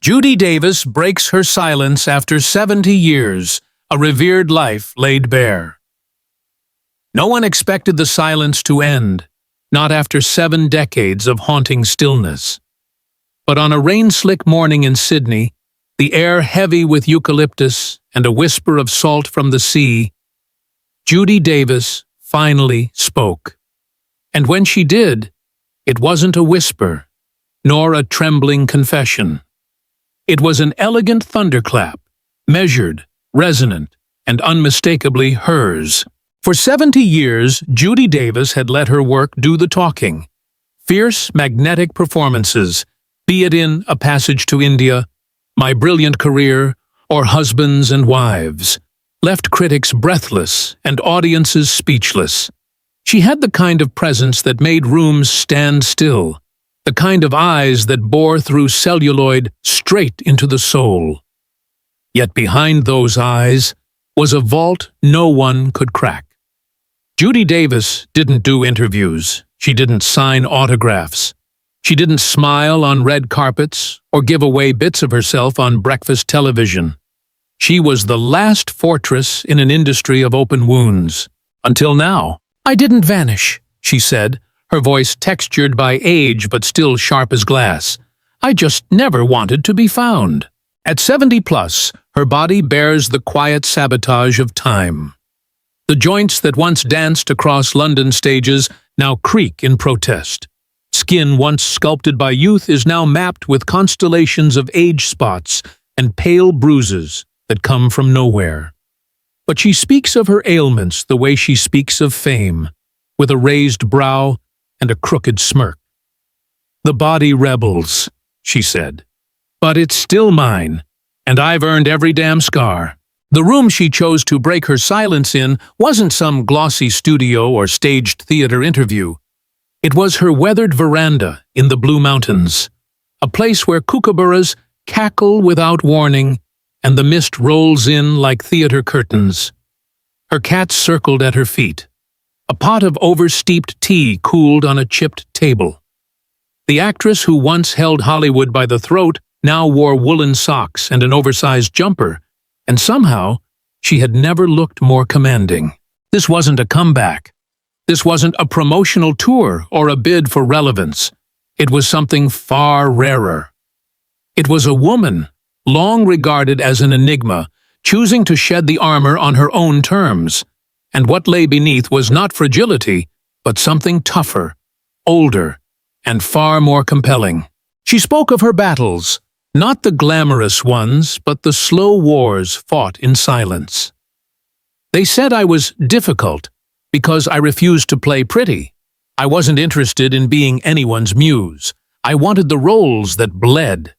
Judy Davis breaks her silence after 70 years, a revered life laid bare. No one expected the silence to end, not after 7 decades of haunting stillness. But on a rain-slick morning in Sydney, the air heavy with eucalyptus and a whisper of salt from the sea, Judy Davis finally spoke. And when she did, it wasn't a whisper, nor a trembling confession. It was an elegant thunderclap, measured, resonant, and unmistakably hers. For 70 years, Judy Davis had let her work do the talking. Fierce, magnetic performances, be it in A Passage to India, My Brilliant Career, or Husbands and Wives, left critics breathless and audiences speechless. She had the kind of presence that made rooms stand still, the kind of eyes that bore through celluloid straight into the soul. Yet behind those eyes was a vault no one could crack. Judy Davis didn't do interviews. She didn't sign autographs. She didn't smile on red carpets or give away bits of herself on breakfast television. She was the last fortress in an industry of open wounds. Until now. "I didn't vanish," she said, her voice textured by age but still sharp as glass. "I just never wanted to be found." At 70+, her body bears the quiet sabotage of time. The joints that once danced across London stages now creak in protest. Skin once sculpted by youth is now mapped with constellations of age spots and pale bruises that come from nowhere. But she speaks of her ailments the way she speaks of fame, with a raised brow and a crooked smirk. "The body rebels," she said, "but it's still mine, and I've earned every damn scar." The room she chose to break her silence in wasn't some glossy studio or staged theater interview. It was her weathered veranda in the Blue Mountains, a place where kookaburras cackle without warning and the mist rolls in like theater curtains. Her cat circled at her feet. A pot of oversteeped tea cooled on a chipped table. The actress who once held Hollywood by the throat now wore woolen socks and an oversized jumper, and somehow she had never looked more commanding. This wasn't a comeback. This wasn't a promotional tour or a bid for relevance. It was something far rarer. It was a woman, long regarded as an enigma, choosing to shed the armor on her own terms. And what lay beneath was not fragility, but something tougher, older, and far more compelling. She spoke of her battles, not the glamorous ones, but the slow wars fought in silence. "They said I was difficult because I refused to play pretty. I wasn't interested in being anyone's muse. I wanted the roles that bled."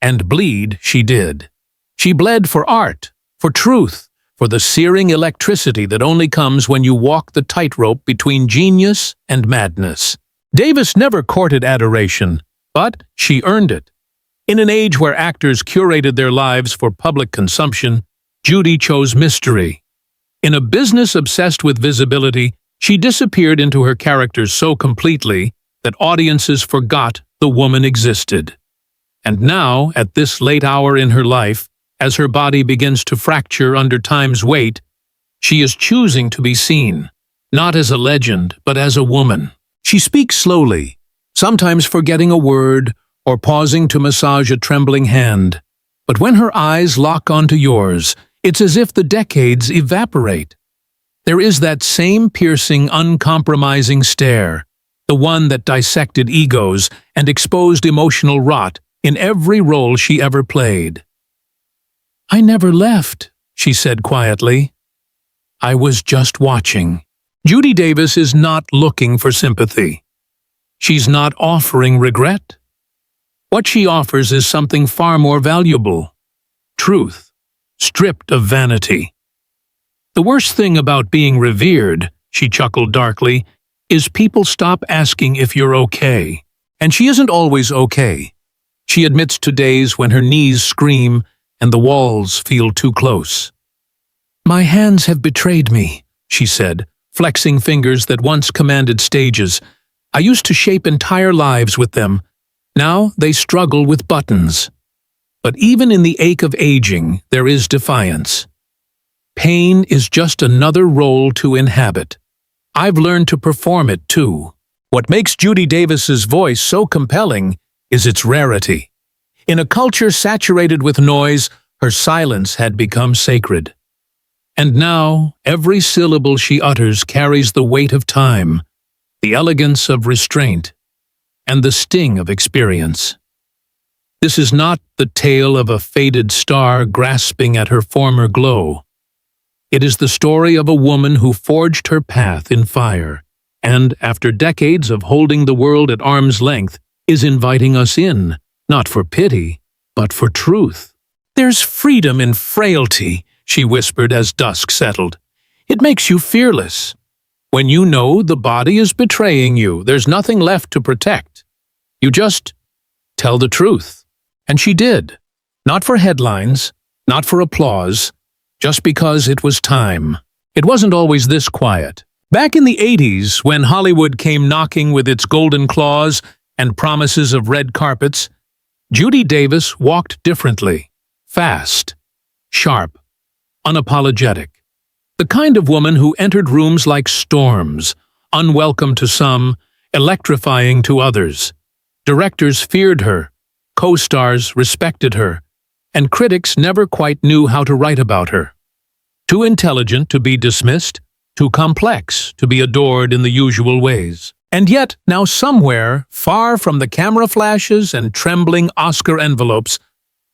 And bleed she did. She bled for art, for truth, for the searing electricity that only comes when you walk the tightrope between genius and madness. Davis never courted adoration, but she earned it. In an age where actors curated their lives for public consumption, Judy chose mystery. In a business obsessed with visibility, she disappeared into her characters so completely that audiences forgot the woman existed. And now, at this late hour in her life, as her body begins to fracture under time's weight, she is choosing to be seen, not as a legend, but as a woman. She speaks slowly, sometimes forgetting a word or pausing to massage a trembling hand. But when her eyes lock onto yours, it's as if the decades evaporate. There is that same piercing, uncompromising stare, the one that dissected egos and exposed emotional rot in every role she ever played. "I never left," she said quietly. "I was just watching." Judy Davis is not looking for sympathy. She's not offering regret. What she offers is something far more valuable: truth, stripped of vanity. "The worst thing about being revered," she chuckled darkly, "is people stop asking if you're okay." And she isn't always okay. She admits to days when her knees scream and the walls feel too close. "My hands have betrayed me," she said, flexing fingers that once commanded stages. "I used to shape entire lives with them. Now they struggle with buttons." But even in the ache of aging, there is defiance. Pain is just another role to inhabit. I've learned to perform it too. What makes Judy Davis's voice so compelling is its rarity. In a culture saturated with noise, her silence had become sacred. And now, every syllable she utters carries the weight of time, the elegance of restraint, and the sting of experience. This is not the tale of a faded star grasping at her former glow. It is the story of a woman who forged her path in fire, and, after decades of holding the world at arm's length, is inviting us in, not for pity, but for truth. "There's freedom in frailty," she whispered as dusk settled. "It makes you fearless. When you know the body is betraying you, there's nothing left to protect. You just tell the truth." And she did. Not for headlines, not for applause, just because it was time. It wasn't always this quiet. Back in the 80s, when Hollywood came knocking with its golden claws and promises of red carpets, Judy Davis walked differently. Fast, sharp, unapologetic. The kind of woman who entered rooms like storms, unwelcome to some, electrifying to others. Directors feared her, co-stars respected her, and critics never quite knew how to write about her. Too intelligent to be dismissed, too complex to be adored in the usual ways. And yet, now somewhere, far from the camera flashes and trembling Oscar envelopes,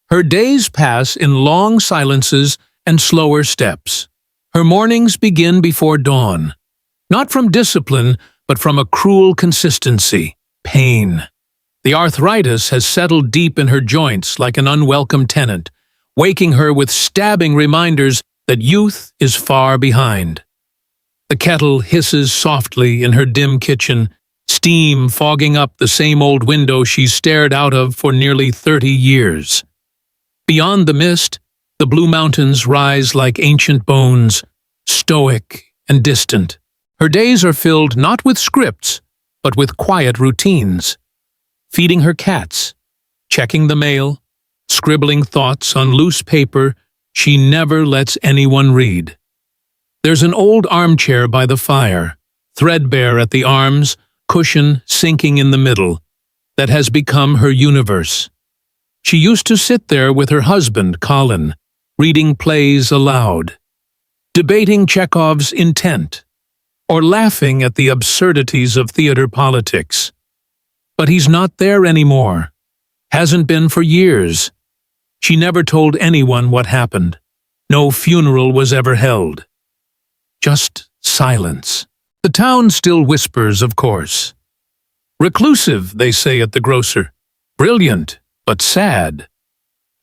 her days pass in long silences and slower steps. Her mornings begin before dawn, not from discipline, but from a cruel consistency, pain. The arthritis has settled deep in her joints like an unwelcome tenant, waking her with stabbing reminders that youth is far behind. The kettle hisses softly in her dim kitchen, steam fogging up the same old window she's stared out of for nearly 30 years. Beyond the mist, the blue mountains rise like ancient bones, stoic and distant. Her days are filled not with scripts, but with quiet routines. Feeding her cats, checking the mail, scribbling thoughts on loose paper she never lets anyone read. There's an old armchair by the fire, threadbare at the arms, cushion sinking in the middle, that has become her universe. She used to sit there with her husband, Colin, reading plays aloud, debating Chekhov's intent, or laughing at the absurdities of theater politics. But he's not there anymore. Hasn't been for years. She never told anyone what happened. No funeral was ever held. Just silence. The town still whispers, of course. Reclusive, they say at the grocer. Brilliant, but sad.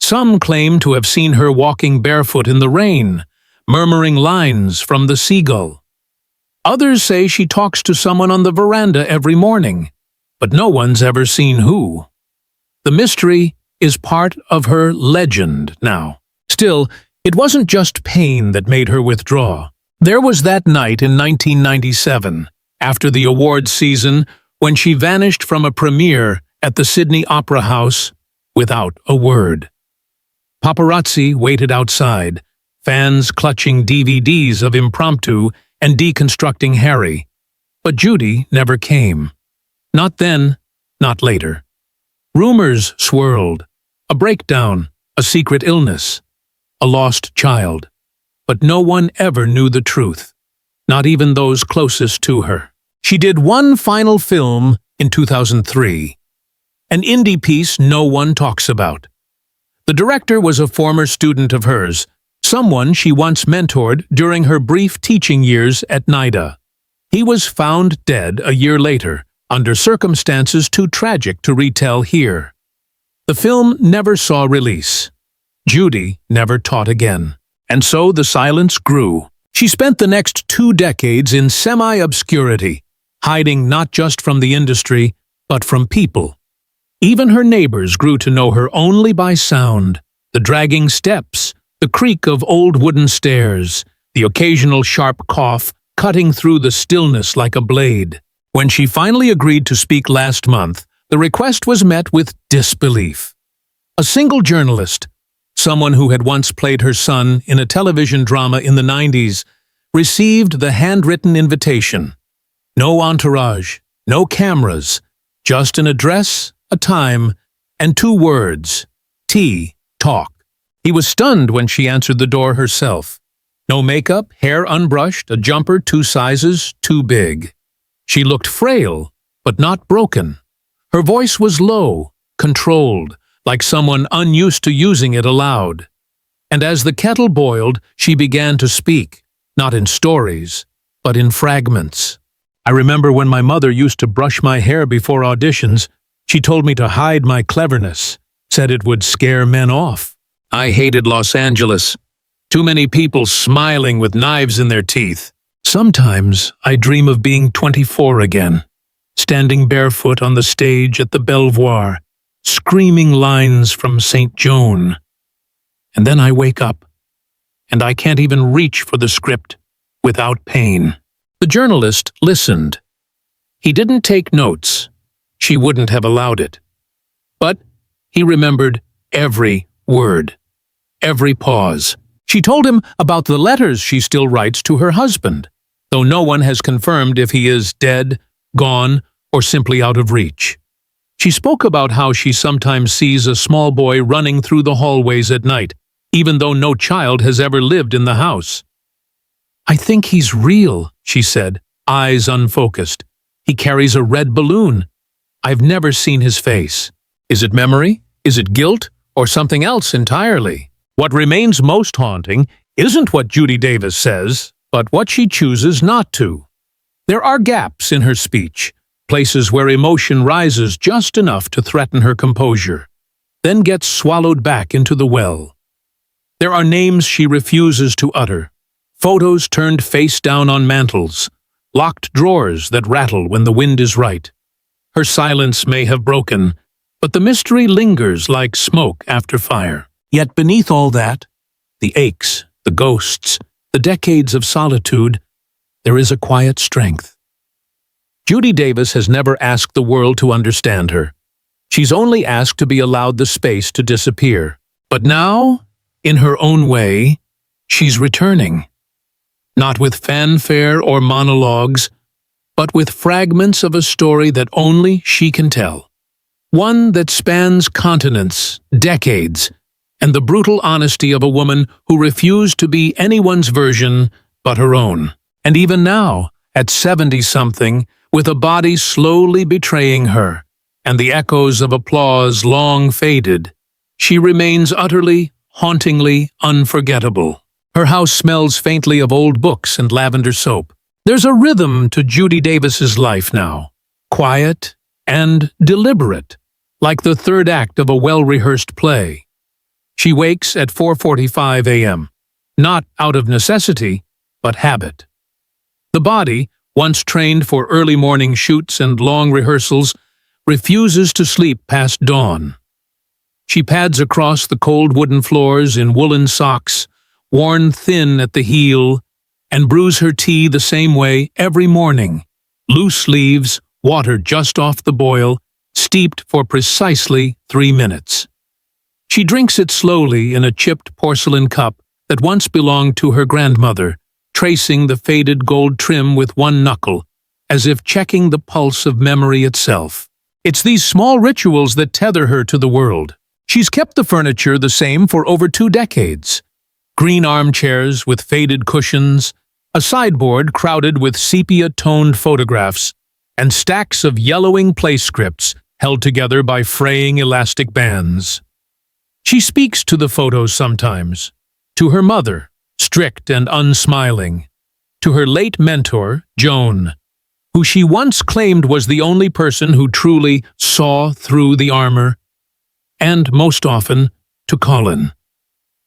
Some claim to have seen her walking barefoot in the rain, murmuring lines from The Seagull. Others say she talks to someone on the veranda every morning, but no one's ever seen who. The mystery is part of her legend now. Still, it wasn't just pain that made her withdraw. There was that night in 1997, after the awards season, when she vanished from a premiere at the Sydney Opera House without a word. Paparazzi waited outside, fans clutching DVDs of Impromptu and Deconstructing Harry. But Judy never came. Not then, not later. Rumors swirled. A breakdown, a secret illness, a lost child. But no one ever knew the truth, not even those closest to her. She did one final film in 2003, an indie piece no one talks about. The director was a former student of hers, someone she once mentored during her brief teaching years at NIDA. He was found dead a year later, under circumstances too tragic to retell here. The film never saw release. Judy never taught again. And so the silence grew. She spent the next 2 decades in semi-obscurity, hiding not just from the industry, but from people. Even her neighbors grew to know her only by sound, the dragging steps, the creak of old wooden stairs, the occasional sharp cough cutting through the stillness like a blade. When she finally agreed to speak last month, the request was met with disbelief. A single journalist, someone who had once played her son in a television drama in the 90s, received the handwritten invitation. No entourage, no cameras, just an address, a time, and 2 words: tea, talk. He was stunned when she answered the door herself. No makeup, hair unbrushed, a jumper 2 sizes too big. She looked frail, but not broken. Her voice was low, controlled, like someone unused to using it aloud. And as the kettle boiled, she began to speak, not in stories, but in fragments. I remember when my mother used to brush my hair before auditions, she told me to hide my cleverness, said it would scare men off. I hated Los Angeles. Too many people smiling with knives in their teeth. Sometimes I dream of being 24 again, standing barefoot on the stage at the Belvoir, screaming lines from St. Joan. And then I wake up, and I can't even reach for the script without pain. The journalist listened. He didn't take notes. She wouldn't have allowed it. But he remembered every word, every pause. She told him about the letters she still writes to her husband, though no one has confirmed if he is dead, gone, or simply out of reach. She spoke about how she sometimes sees a small boy running through the hallways at night, even though no child has ever lived in the house. "I think he's real," she said, eyes unfocused. "He carries a red balloon. I've never seen his face. Is it memory? Is it guilt? Or something else entirely?" What remains most haunting isn't what Judy Davis says, but what she chooses not to. There are gaps in her speech, places where emotion rises just enough to threaten her composure, then gets swallowed back into the well. There are names she refuses to utter, photos turned face down on mantels, locked drawers that rattle when the wind is right. Her silence may have broken, but the mystery lingers like smoke after fire. Yet beneath all that, the aches, the ghosts, the decades of solitude, there is a quiet strength. Judy Davis has never asked the world to understand her. She's only asked to be allowed the space to disappear. But now, in her own way, she's returning. Not with fanfare or monologues, but with fragments of a story that only she can tell. One that spans continents, decades, and the brutal honesty of a woman who refused to be anyone's version but her own. And even now, at 70-something, with a body slowly betraying her, and the echoes of applause long faded, she remains utterly, hauntingly unforgettable. Her house smells faintly of old books and lavender soap. There's a rhythm to Judy Davis's life now, quiet and deliberate, like the third act of a well-rehearsed play. She wakes at 4:45 a.m., not out of necessity, but habit. The body, once trained for early morning shoots and long rehearsals, refuses to sleep past dawn. She pads across the cold wooden floors in woolen socks, worn thin at the heel, and brews her tea the same way every morning. Loose leaves, water just off the boil, steeped for precisely 3 minutes. She drinks it slowly in a chipped porcelain cup that once belonged to her grandmother, tracing the faded gold trim with one knuckle, as if checking the pulse of memory itself. It's these small rituals that tether her to the world. She's kept the furniture the same for over 2 decades. Green armchairs with faded cushions, a sideboard crowded with sepia-toned photographs, and stacks of yellowing play scripts held together by fraying elastic bands. She speaks to the photos sometimes, to her mother, strict and unsmiling, to her late mentor, Joan, who she once claimed was the only person who truly saw through the armor, and, most often, to Colin.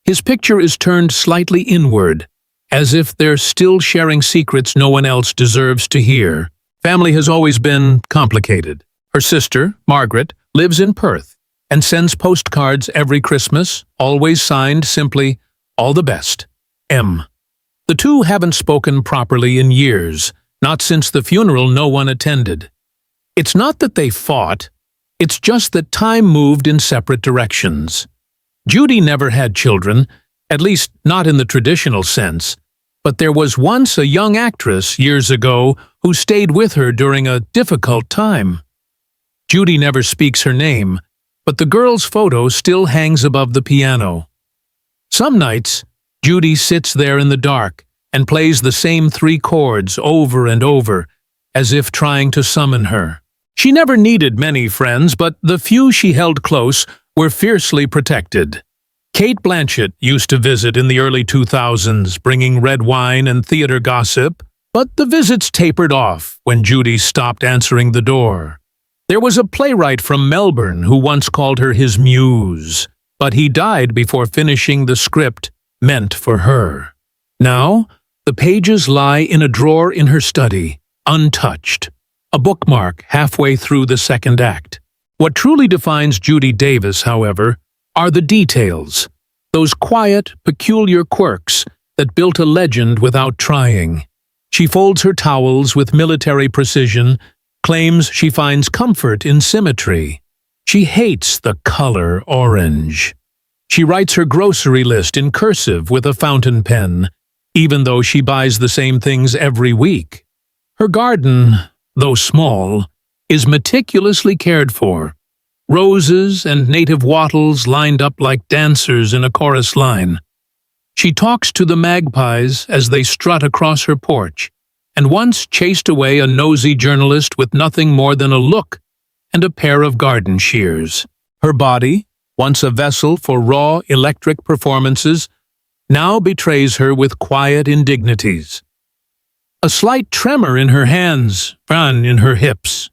His picture is turned slightly inward, as if they're still sharing secrets no one else deserves to hear. Family has always been complicated. Her sister, Margaret, lives in Perth and sends postcards every Christmas, always signed simply, "All the best, M." The two haven't spoken properly in years, not since the funeral no one attended. It's not that they fought, It's just that time moved in separate directions. Judy never had children, at least not in the traditional sense, but there was once a young actress years ago who stayed with her during a difficult time. Judy never speaks her name, but the girl's photo still hangs above the piano. Some nights, Judy sits there in the dark and plays the same 3 chords over and over, as if trying to summon her. She never needed many friends, but the few she held close were fiercely protected. Kate Blanchett used to visit in the early 2000s, bringing red wine and theater gossip, but the visits tapered off when Judy stopped answering the door. There was a playwright from Melbourne who once called her his muse, but he died before finishing the script meant for her. Now, the pages lie in a drawer in her study, untouched, a bookmark halfway through the second act. What truly defines Judy Davis, however, are the details, those quiet, peculiar quirks that built a legend without trying. She folds her towels with military precision, claims she finds comfort in symmetry. She hates the color orange. She writes her grocery list in cursive with a fountain pen, even though she buys the same things every week. Her garden, though small, is meticulously cared for. Roses and native wattles lined up like dancers in a chorus line. She talks to the magpies as they strut across her porch, and once chased away a nosy journalist with nothing more than a look and a pair of garden shears. Her body, once a vessel for raw electric performances, now betrays her with quiet indignities. A slight tremor in her hands, and in her hips.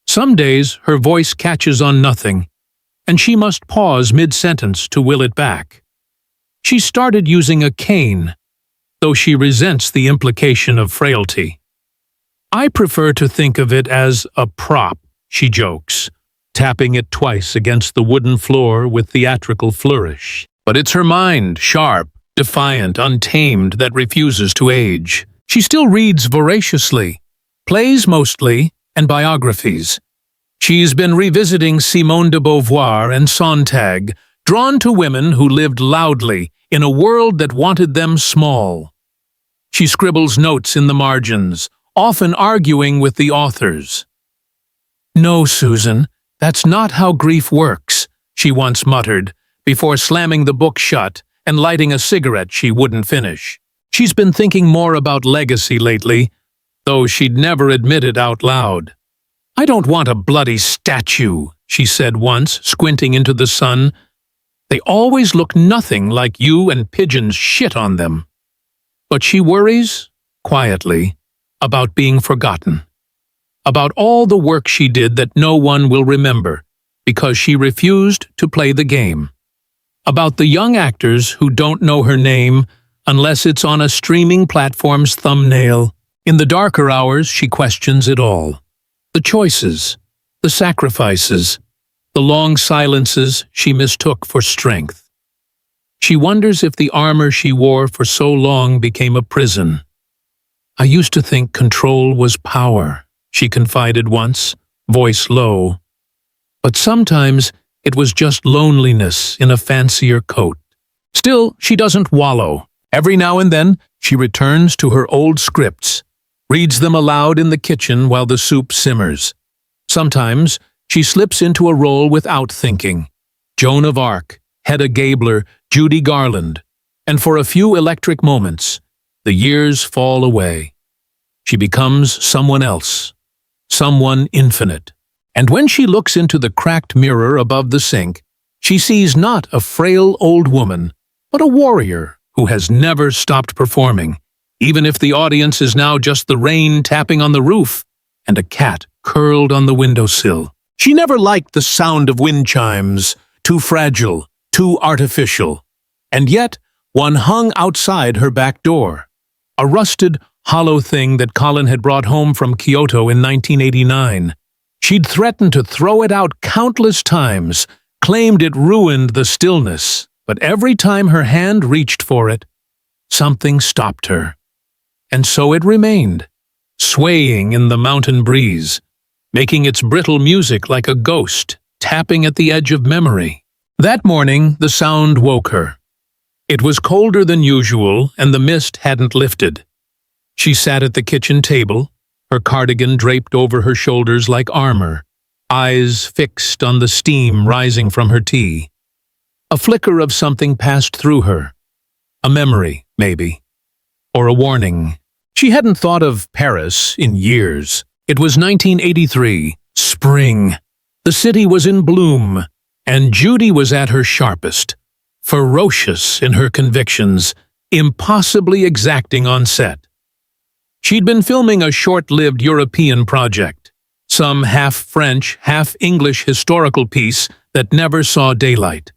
Some days her voice catches on nothing, and she must pause mid-sentence to will it back. She started using a cane, though she resents the implication of frailty. I prefer to think of it as a prop, she jokes, tapping it twice against the wooden floor with theatrical flourish. But it's her mind, sharp, defiant, untamed, that refuses to age. She still reads voraciously, plays mostly, and biographies. She's been revisiting Simone de Beauvoir and Sontag, drawn to women who lived loudly in a world that wanted them small. She scribbles notes in the margins, often arguing with the authors. "No, Susan, that's not how grief works," she once muttered, before slamming the book shut and lighting a cigarette she wouldn't finish. She's been thinking more about legacy lately, though she'd never admit it out loud. "I don't want a bloody statue," she said once, squinting into the sun. "They always look nothing like you and pigeons shit on them." But she worries, quietly, about being forgotten. About all the work she did that no one will remember, because she refused to play the game. About the young actors who don't know her name unless it's on a streaming platform's thumbnail. In the darker hours, she questions it all. The choices, the sacrifices, the long silences she mistook for strength. She wonders if the armor she wore for so long became a prison. "I used to think control was power," she confided once, voice low. "But sometimes it was just loneliness in a fancier coat." Still, she doesn't wallow. Every now and then, she returns to her old scripts, reads them aloud in the kitchen while the soup simmers. Sometimes, she slips into a role without thinking. Joan of Arc, Hedda Gabler, Judy Garland, and for a few electric moments, the years fall away. She becomes someone else, someone infinite. And when she looks into the cracked mirror above the sink, she sees not a frail old woman, but a warrior who has never stopped performing, even if the audience is now just the rain tapping on the roof and a cat curled on the windowsill. She never liked the sound of wind chimes, too fragile, too artificial. And yet, one hung outside her back door, a rusted, hollow thing that Colin had brought home from Kyoto in 1989. She'd threatened to throw it out countless times, claimed it ruined the stillness, but every time her hand reached for it, something stopped her. And so it remained, swaying in the mountain breeze, making its brittle music like a ghost, tapping at the edge of memory. That morning, the sound woke her. It was colder than usual, and the mist hadn't lifted. She sat at the kitchen table, her cardigan draped over her shoulders like armor, eyes fixed on the steam rising from her tea. A flicker of something passed through her. A memory, maybe. Or a warning. She hadn't thought of Paris in years. It was 1983, spring. The city was in bloom, and Judy was at her sharpest. Ferocious in her convictions, impossibly exacting on set. She'd been filming a short-lived European project, some half-French, half-English historical piece that never saw daylight.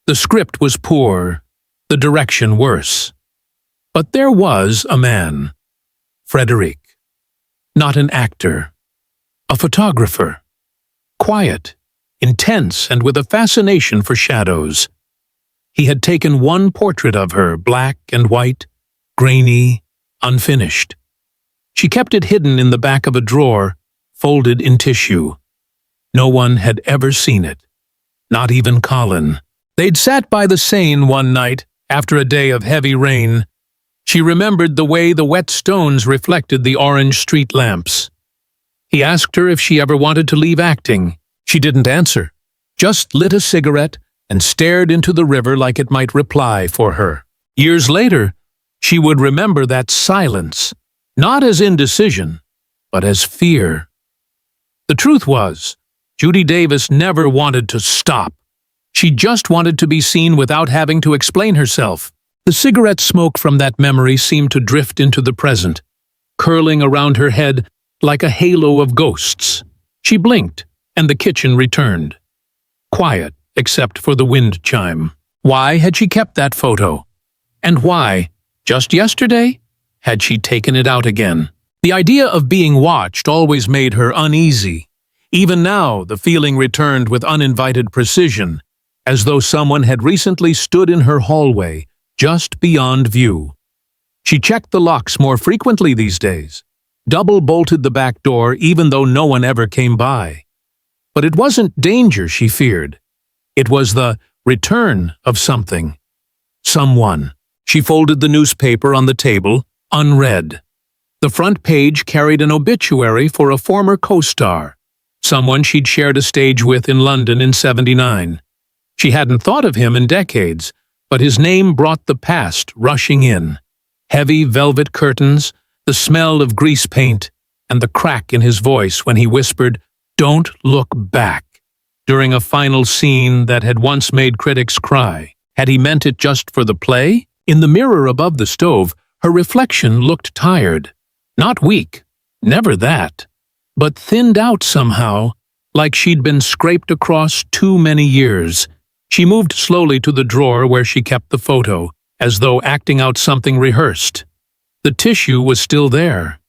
The script was poor, the direction worse. But there was a man, Frederic. Not an actor, a photographer. Quiet, intense, and with a fascination for shadows. He had taken one portrait of her, black and white, grainy, unfinished. She kept it hidden in the back of a drawer, folded in tissue. No one had ever seen it, not even Colin. They'd sat by the Seine one night, after a day of heavy rain. She remembered the way the wet stones reflected the orange street lamps. He asked her if she ever wanted to leave acting. She didn't answer, just lit a cigarette and stared into the river like it might reply for her. Years later, she would remember that silence, not as indecision, but as fear. The truth was, Judy Davis never wanted to stop. She just wanted to be seen without having to explain herself. The cigarette smoke from that memory seemed to drift into the present, curling around her head like a halo of ghosts. She blinked, and the kitchen returned. Quiet, except for the wind chime. Why had she kept that photo? And why, just yesterday, had she taken it out again? The idea of being watched always made her uneasy. Even now, the feeling returned with uninvited precision, as though someone had recently stood in her hallway, just beyond view. She checked the locks more frequently these days, double-bolted the back door even though no one ever came by. But it wasn't danger she feared. It was the return of something. Someone. She folded the newspaper on the table, unread. The front page carried an obituary for a former co-star, someone she'd shared a stage with in London in '79. She hadn't thought of him in decades, but his name brought the past rushing in. Heavy velvet curtains, the smell of grease paint, and the crack in his voice when he whispered, "Don't look back," during a final scene that had once made critics cry. Had he meant it just for the play? In the mirror above the stove, her reflection looked tired. Not weak, never that, but thinned out somehow, like she'd been scraped across too many years. She moved slowly to the drawer where she kept the photo, as though acting out something rehearsed. The tissue was still there,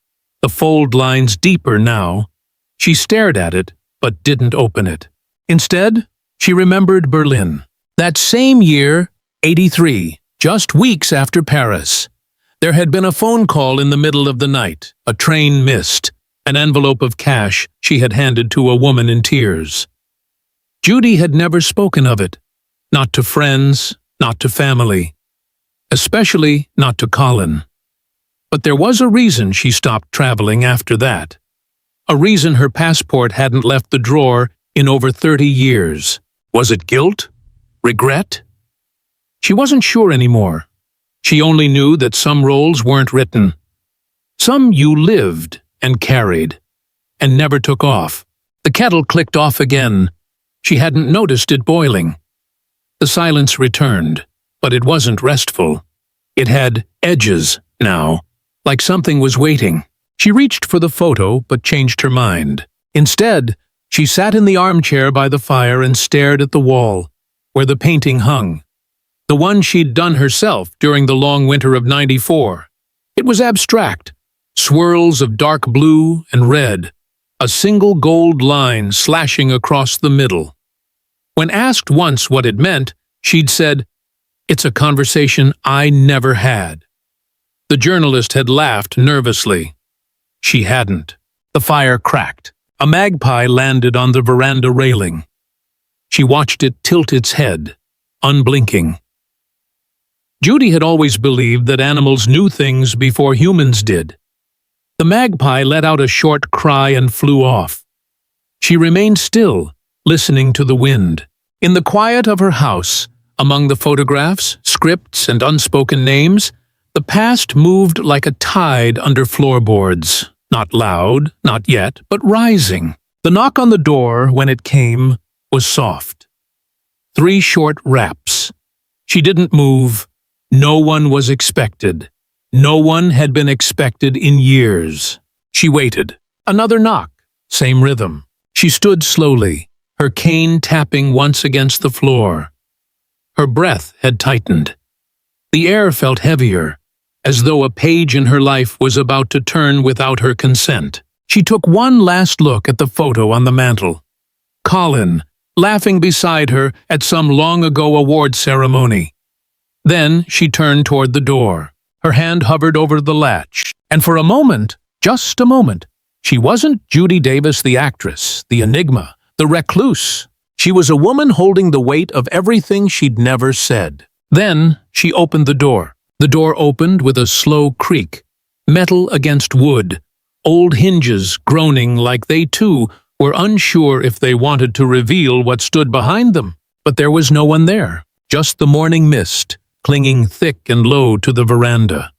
the fold lines deeper now. She stared at it, but didn't open it. Instead, she remembered Berlin. That same year, '83, just weeks after Paris. There had been a phone call in the middle of the night, a train missed, an envelope of cash she had handed to a woman in tears. Judy had never spoken of it, not to friends, not to family, especially not to Colin. But there was a reason she stopped traveling after that. A reason her passport hadn't left the drawer in over 30 years. Was it guilt? Regret? She wasn't sure anymore. She only knew that some roles weren't written. Some you lived and carried, and never took off. The kettle clicked off again. She hadn't noticed it boiling. The silence returned, but it wasn't restful. It had edges now, like something was waiting. She reached for the photo, but changed her mind. Instead, she sat in the armchair by the fire and stared at the wall, where the painting hung. The one she'd done herself during the long winter of '94. It was abstract, swirls of dark blue and red, a single gold line slashing across the middle. When asked once what it meant, she'd said, "It's a conversation I never had." The journalist had laughed nervously. She hadn't. The fire cracked. A magpie landed on the veranda railing. She watched it tilt its head, unblinking. Judy had always believed that animals knew things before humans did. The magpie let out a short cry and flew off. She remained still, listening to the wind. In the quiet of her house, among the photographs, scripts, and unspoken names, the past moved like a tide under floorboards. Not loud, not yet, but rising. The knock on the door, when it came, was soft. 3 short raps. She didn't move. No one was expected. No one had been expected in years. She waited. Another knock. Same rhythm. She stood slowly, her cane tapping once against the floor. Her breath had tightened. The air felt heavier, as though a page in her life was about to turn without her consent. She took one last look at the photo on the mantel. Colin, laughing beside her at some long-ago award ceremony. Then she turned toward the door. Her hand hovered over the latch, and for a moment, just a moment, she wasn't Judy Davis the actress, the enigma, the recluse. She was a woman holding the weight of everything she'd never said. Then she opened the door. The door opened with a slow creak, metal against wood, old hinges groaning like they too were unsure if they wanted to reveal what stood behind them. But there was no one there, just the morning mist, clinging thick and low to the veranda.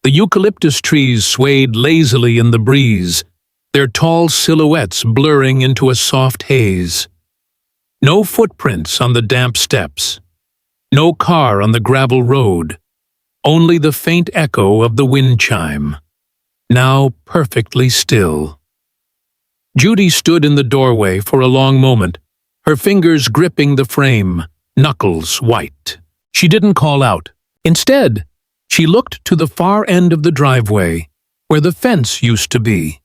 The eucalyptus trees swayed lazily in the breeze, their tall silhouettes blurring into a soft haze. No footprints on the damp steps. No car on the gravel road. Only the faint echo of the wind chime, now perfectly still. Judy stood in the doorway for a long moment, her fingers gripping the frame, knuckles white. She didn't call out. Instead, she looked to the far end of the driveway, where the fence used to be.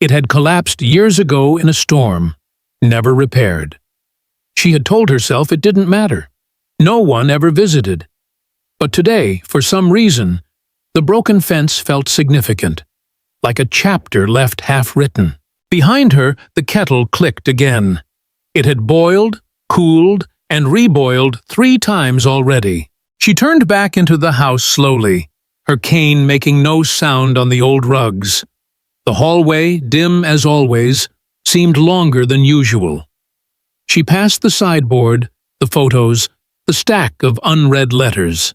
It had collapsed years ago in a storm, never repaired. She had told herself it didn't matter. No one ever visited. But today, for some reason, the broken fence felt significant, like a chapter left half-written. Behind her, the kettle clicked again. It had boiled, cooled, and reboiled 3 times already. She turned back into the house slowly, her cane making no sound on the old rugs. The hallway, dim as always, seemed longer than usual. She passed the sideboard, the photos, the stack of unread letters.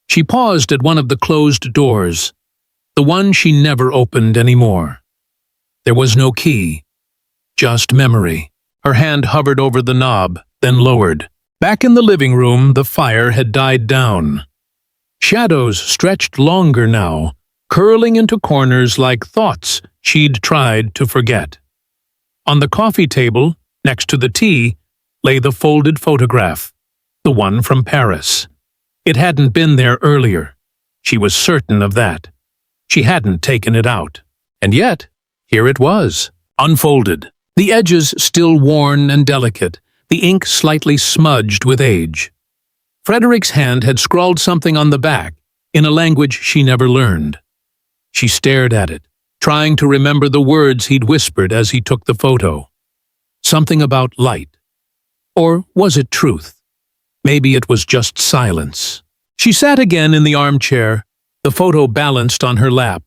She paused at one of the closed doors, the one she never opened anymore. There was no key, just memory. Her hand hovered over the knob, then lowered. Back in the living room, the fire had died down. Shadows stretched longer now, curling into corners like thoughts she'd tried to forget. On the coffee table, next to the tea, lay the folded photograph, the one from Paris. It hadn't been there earlier. She was certain of that. She hadn't taken it out. And yet, here it was, unfolded. The edges still worn and delicate, the ink slightly smudged with age. Frederick's hand had scrawled something on the back, in a language she never learned. She stared at it, trying to remember the words he'd whispered as he took the photo. Something about light. Or was it truth? Maybe it was just silence. She sat again in the armchair, the photo balanced on her lap.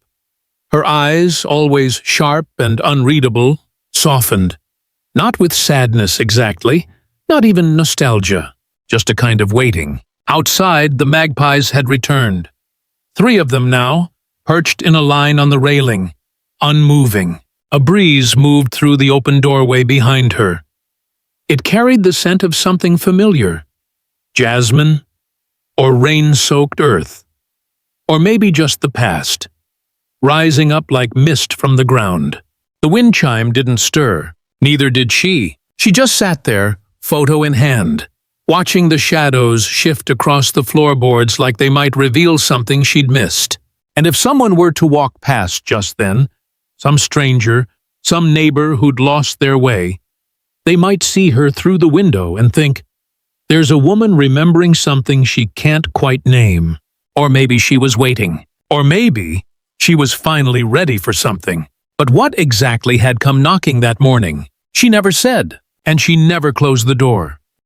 Her eyes, always sharp and unreadable, softened. Not with sadness exactly, not even nostalgia, just a kind of waiting. Outside, the magpies had returned. 3 of them now, perched in a line on the railing, unmoving. A breeze moved through the open doorway behind her. It carried the scent of something familiar. Jasmine, or rain-soaked earth, or maybe just the past, rising up like mist from the ground. The wind chime didn't stir, neither did she. She just sat there, photo in hand, watching the shadows shift across the floorboards like they might reveal something she'd missed. And if someone were to walk past just then, some stranger, some neighbor who'd lost their way, they might see her through the window and think, there's a woman remembering something she can't quite name. Or maybe she was waiting. Or maybe she was finally ready for something. But what exactly had come knocking that morning? She never said, and she never closed the door.